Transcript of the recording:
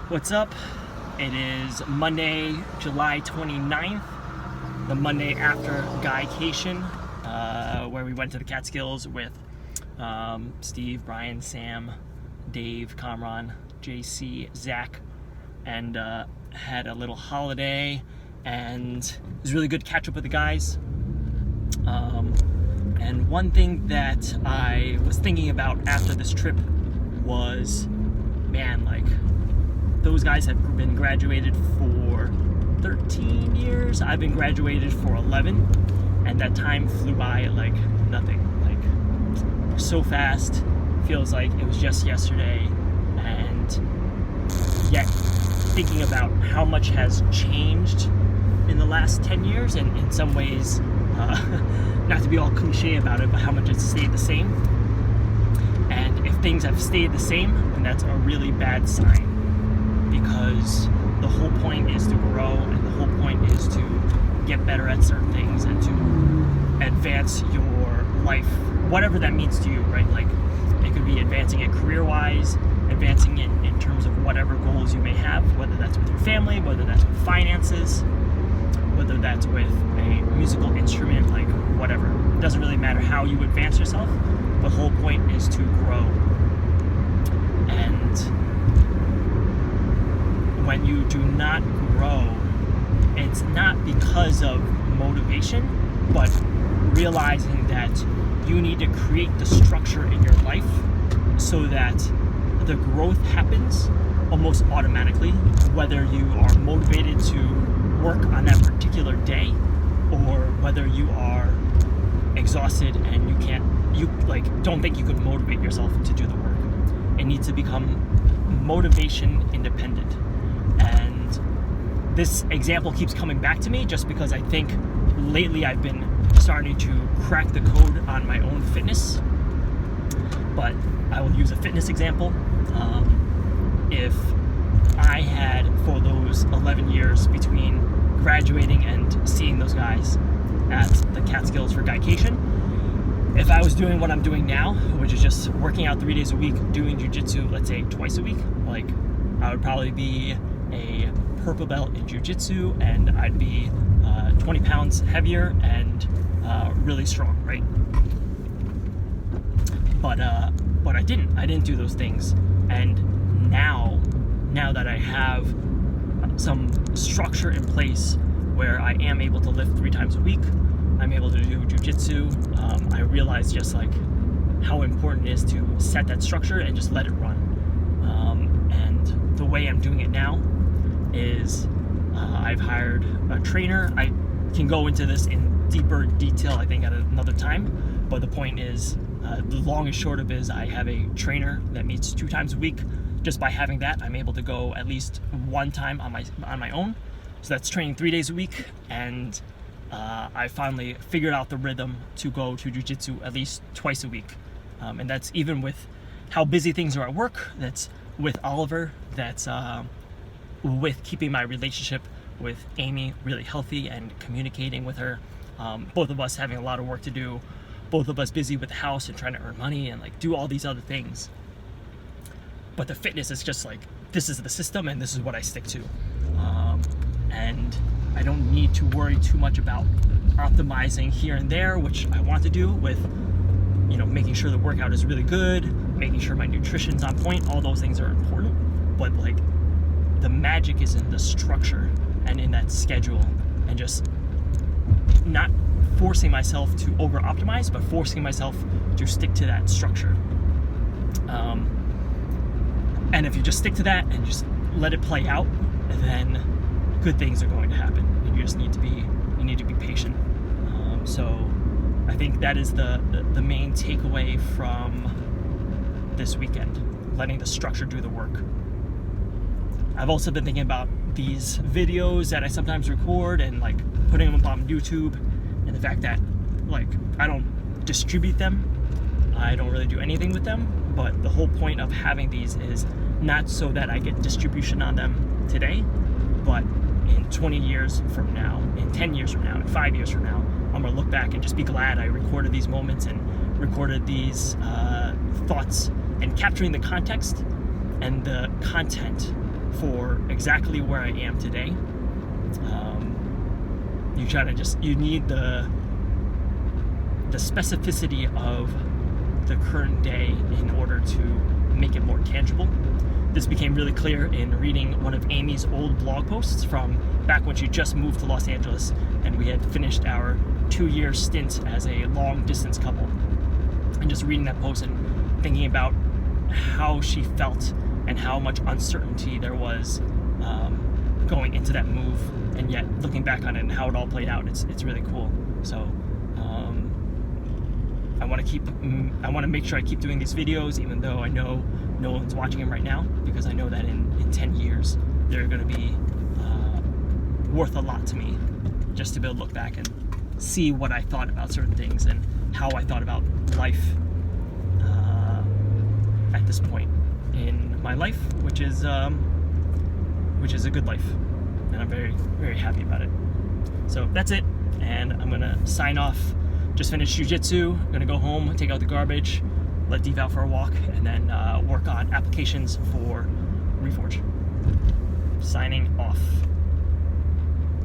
What's up? It is Monday, July 29th, the Monday after Guycation, where we went to the Catskills with Steve, Brian, Sam, Dave, Kamran, JC, Zach, and had a little holiday, and it was really good to catch up with the guys. And one thing that I was thinking about after this trip was, man, like, those guys have been graduated for 13 years. I've been graduated for 11, and that time flew by like nothing. Like, so fast. Feels like it was just yesterday, and yet thinking about how much has changed in the last 10 years, and in some ways, not to be all cliche about it, but how much it's stayed the same. And if things have stayed the same, then that's a really bad sign. Because the whole point is to grow, and the whole point is to get better at certain things and to advance your life, whatever that means to you, right? Like, it could be advancing it career-wise, advancing it in terms of whatever goals you may have, whether that's with your family, whether that's with finances, whether that's with a musical instrument, like whatever. It doesn't really matter how you advance yourself. The whole point is to grow. And when you do not grow, it's not because of motivation, but realizing that you need to create the structure in your life so that the growth happens almost automatically, whether you are motivated to work on that particular day or whether you are exhausted and you don't think you could motivate yourself to do the work. It needs to become motivation independent. And this example keeps coming back to me just because I think lately I've been starting to crack the code on my own fitness. But I will use a fitness example. If I had, for those 11 years between graduating and seeing those guys at the Catskills for Guycation, if I was doing what I'm doing now, which is just working out 3 days a week, doing jiu-jitsu, let's say twice a week, like, I would probably be a purple belt in jiu-jitsu, and I'd be 20 pounds heavier and really strong, right? But I didn't do those things. And now that I have some structure in place where I am able to lift 3 times a week, I'm able to do jiu-jitsu, I realize just like how important it is to set that structure and just let it run. And the way I'm doing it now is I've hired a trainer. I can go into this in deeper detail, I think, at another time, but the point is, the long and short of it is I have a trainer that meets 2 times a week. Just by having that, I'm able to go at least 1 time on my own. So that's training 3 days a week, and I finally figured out the rhythm to go to jiu-jitsu at least twice a week. And that's even with how busy things are at work, that's with Oliver, that's with keeping my relationship with Amy really healthy and communicating with her. Both of us having a lot of work to do, both of us busy with the house and trying to earn money and like do all these other things. But the fitness is just like, this is the system and this is what I stick to. And I don't need to worry too much about optimizing here and there, which I want to do with, making sure the workout is really good, making sure my nutrition's on point. All those things are important, but like, the magic is in the structure and in that schedule, and just not forcing myself to over optimize, but forcing myself to stick to that structure. And if you just stick to that and just let it play out, then good things are going to happen. And you just need to be patient. So I think that is the main takeaway from this weekend, letting the structure do the work. I've also been thinking about these videos that I sometimes record and like putting them up on YouTube, and the fact that like I don't distribute them, I don't really do anything with them, but the whole point of having these is not so that I get distribution on them today, but in 20 years from now, in 10 years from now, in 5 years from now, I'm gonna look back and just be glad I recorded these moments and recorded these thoughts, and capturing the context and the content for exactly where I am today. You need the specificity of the current day in order to make it more tangible. This became really clear in reading one of Amy's old blog posts from back when she just moved to Los Angeles and we had finished our 2-year stint as a long-distance couple. And just reading that post and thinking about how she felt and how much uncertainty there was going into that move, and yet looking back on it and how it all played out, it's really cool. So I want to make sure I keep doing these videos, even though I know no one's watching them right now, because I know that in 10 years they're going to be worth a lot to me, just to be able to look back and see what I thought about certain things and how I thought about life at this point in my life, which is a good life, and I'm very, very happy about it. So that's it, and I'm gonna sign off. Just finished jiu-jitsu, I'm gonna go home, take out the garbage, let Dev out for a walk, and then work on applications for Reforge. Signing off.